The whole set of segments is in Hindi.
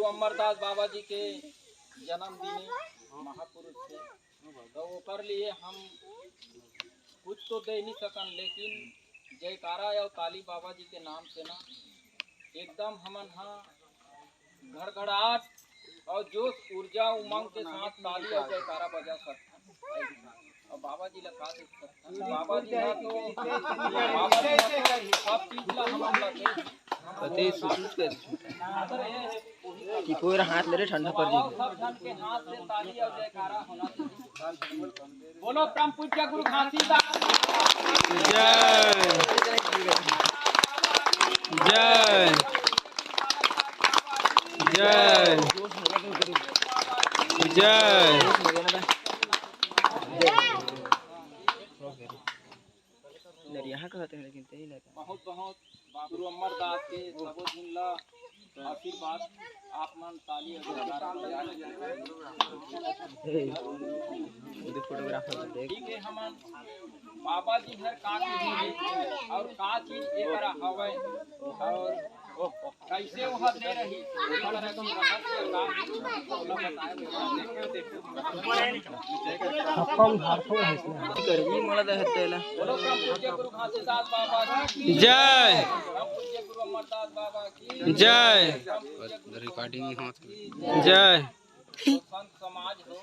गुरु अमरदास बाबा जी के जन्मदिन महापुरुष थे, तो ओकर लिए हम कुछ तो दे नहीं सकन, लेकिन जयकारा और ताली बाबा जी के नाम से ना एकदम हमन हाँ घड़घड़ाहट और जोश ऊर्जा उमंग के साथ ताली और जयकारा बजा सकते। और बाबा जी लगा दे सकते, बाबा जी ना तो सब चीज ला हम लगे पते सुसूस कर कि कोई हाथ ले रे ठंडा पड़ जाए। सब जन के हाथ से ताली और जयकारा होना चाहिए। बोलो परम पूज्य गुरु घासीदास जय जय जय जय यहाँ कहते हैं लेकिन तेरी लगता बहुत बहुत गुरु अमरदास के सबो दिन ला आशीर्वाद आप मन ताली फोटोग्राफर देख ठीक है। हमन बाबा जी हर का चीज और का चीज एकरा हवय और कैसे वह दे रही करवी मला दहतेला बोलो परम पूज्य गुरु घासीदास बाबा की जय परम पूज्य गुरु अमरदास बाबा की जय रिकॉर्डिंग जय संत समाज हो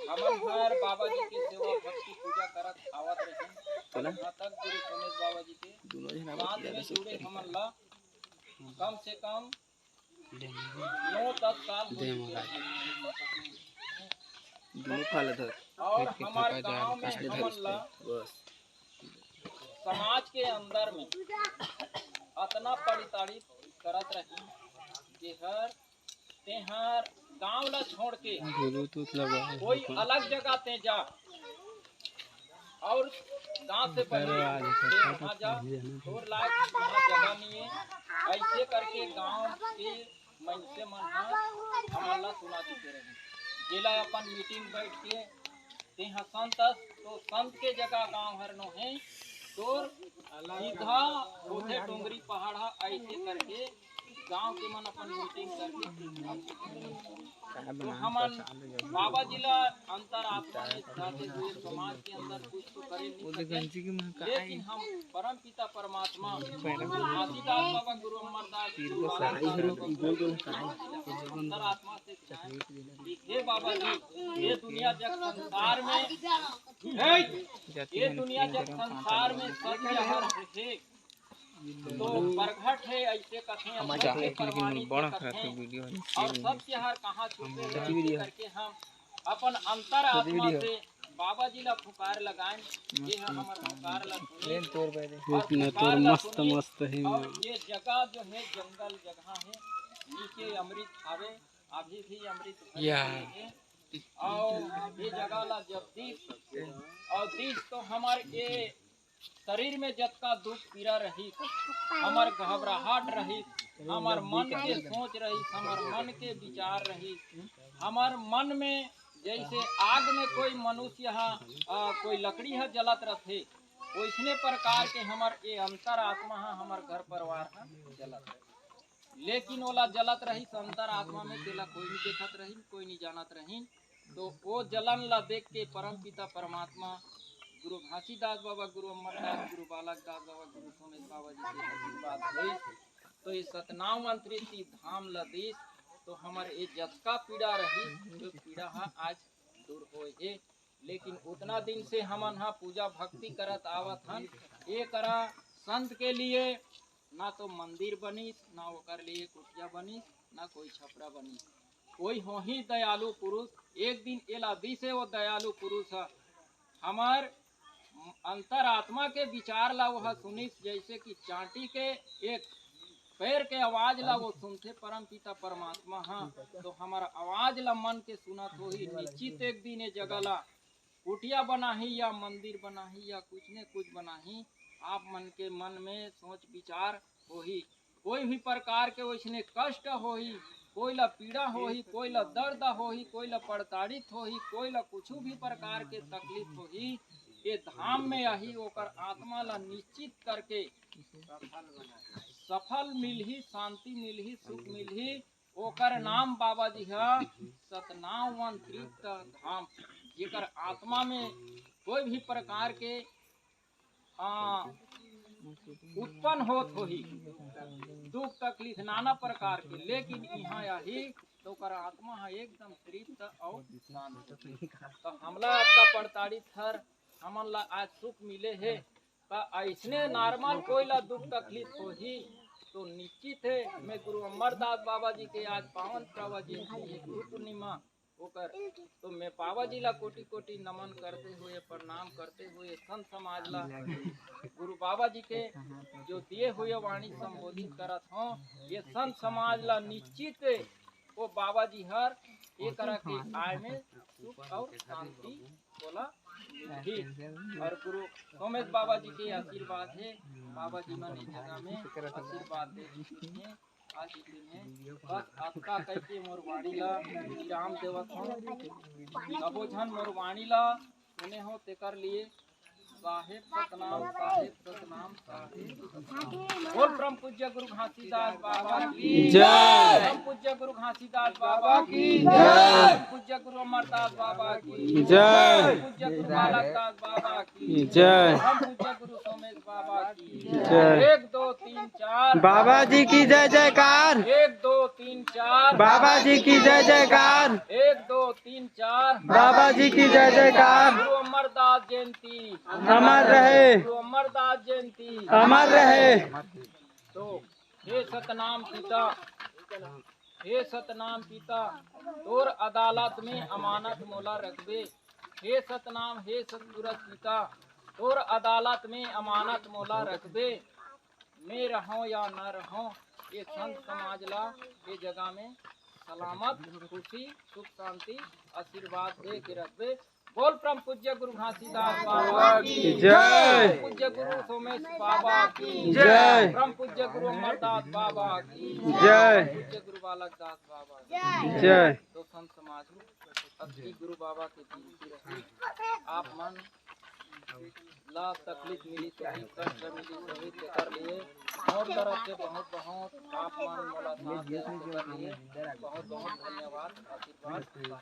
हमन हर बाबा जी की सेवा भक्ति पूजा करत आवत रहे यहाँ तक गुरु सोमेश बाबा जी के साथ में जुड़े हमन ला कम से कम 9-10 साल और हमारे गांव में हमन ला समाज के अंदर में अतना परिताड़ित करत रही कि तेहर गांव ला छोड़ के कोई अलग जगह ते जा और गांव से पहले वहाँ जा और लायक वहाँ जगह नहीं है। ऐसे करके गांव के मनसे मन हमारा सुना चुके रहे जिला अपन मीटिंग बैठ के तेहा संत तो संत के जगह गांव हर नो है तो सीधा उधे डोंगरी पहाड़ ऐसे करके गांव के मन अपन मीटिंग करके तो हमन बाबा जिला अंतर आत्मा में जाते हुए समाज के अंदर कुछ तो करे लेकिन हम परम पिता परमात्मा घासीदास बाबा गुरु अमरदास अंतर आत्मा से हे बाबा जी ये दुनिया जग संसार में सत्य हर है तो प्रगट है ऐसे कथें और सत्य हर कहाँ छुपे करके हम अपन अंतर आत्मा से बाबा जी ला पुकार लगाएं। ये हमार पुकार ला सुने तोर मस्त मस्त है और ये जगह जो है जंगल जगह है नीचे अमृत खावे अभी भी अमृत है और ये जगह ला जब दीस तो हमारे ये शरीर में जतका दुख पीड़ा रही हमार घबराहट रही हमार मन के सोच रही हमार मन के विचार रही हमार मन में जैसे आग में कोई मनुष्य कोई लकड़ी है जलत रहे वैसने प्रकार के हमार ये अंतर आत्मा हमार घर परिवार जलत रही लेकिन ओला जलत रही अंतर आत्मा में तेला कोई नहीं देखत रही कोई नहीं जानत रही तो वो जलन ला देख के परम पिता परमात्मा गुरु घासीदास बाबा गुरु अमरदास गुरु बालक दास बाबा गुरु सोमेश बाबा जी के आशीर्वाद हुई तो ये सतनाम मंत्री धाम लदीस तो हमारे ये जतका पीड़ा रही जो पीड़ा आज दूर होए लेकिन उतना दिन से हमन पूजा भक्ति करत आवत हन ये करा संत के लिए ना तो मंदिर बनीस ना ओकर लिए कुटिया बनीस ना कोई छपरा बनीस कोई हो ही दयालु पुरुष एक दिन एला दिसे वो दयालु पुरुष हमार अंतर आत्मा के विचार ला वह सुनिस जैसे कि चांटी के एक पैर के आवाज ला वो सुनते परम पिता परमात्मा तो हमारा आवाज ला मन के सुनत हो ही निश्चित एक दिन ये जगह ला कुटिया बनाही या मंदिर बनाही या कुछ न कुछ बनाही आप मन के मन में सोच विचार हो ही कोई भी प्रकार के वैसने कष्ट हो ही कोई ला पीड़ा हो ही कोई ला दर्द हो ही कोई ला प्रताड़ित हो ही कोई ला कुछ भी प्रकार के तकलीफ हो ही ये धाम में यही ओकर आत्मा ला निश्चित करके सफल मिल ही शांति मिल ही सुख मिल ही ओकर नाम बाबा जी है सतनावन तीर्थ धाम, जेकर आत्मा में कोई भी प्रकार के उत्पन्न होत होही दुख तकलीफ नाना प्रकार के, लेकिन यहाँ आही तो ओकर आत्मा है एकदम तृप्त और शांत। तो हमला आपका प्रताड़ित हर हमन ला आज सुख मिले है, तो ऐसने नॉर्मल कोई ला दुख तकलीफ होही तो निश्चित है मैं गुरु अमरदास बाबा जी के आज पावन प्रवचन गुरु पूर्णिमा होकर तो मैं बाबा जी ला कोटि कोटि नमन करते हुए प्रणाम करते हुए संत समाज ला गुरु बाबा जी के जो दिए हुए वाणी संबोधित करत हो, ये संत समाज ला निश्चित वो बाबा जी हर ये करा के आय में सुख और शांति बोला ठीक। और गुरु सोमेश बाबा जी के आशीर्वाद है, बाबा जी मन इस जगह में आशीर्वाद दे चुके हैं आज के दिन है। बस आपका कहते मोर वाणी ला विराम देवत हो, सबो झन मोर वाणी ला सुने हो तेकर लिए साहेब सतनाम साहेब बोल परम पूज्य गुरु घासीदास बाबा की जय, परम पूज्य गुरु घासीदास बाबा की जय, पूज्य गुरु अमरदास बाबा की जय, पूज्य गुरु बालकदास बाबा की जय, पूज्य गुरु सोमेश बाबा की जय। 1 2 3 4 बाबा जी की जय जयकार। 1 2 3 4 बाबा जी की जय जयकार। 1 2 3 4 बाबा जी की जय जयकार। गुरु अमरदास जयंती अमर रहे, गुरु अमरदास जयंती अमर रहे। तो हे सतनाम पिता, हे सतनाम पिता तोर अदालत में अमानत मोला रखबे, हे सतनाम हे सतगुरु पिता तोर अदालत में अमानत मोला रखबे, मैं रहूं या न रहूं ये संत समाज ला ये जगह में सलामत खुशी सुख शांति आशीर्वाद दे के रखबे। बोल परम पूज्य गुरु घासीदास बाबा की जय, पूज्य गुरु सोमेश बाबा की जय, परम पूज्य गुरु अमरदास बाबा की जय, पूज्य गुरु बालकदास बाबा की जय। तो संत समाज अति गुरु बाबा के विनती रही, आप मन ला तकलीफ मिली सही कष्ट मिली सही कर लिए और तरफ से बहुत बहुत आप मन मोला साथ देने के लिए बहुत बहुत धन्यवाद आशीर्वाद।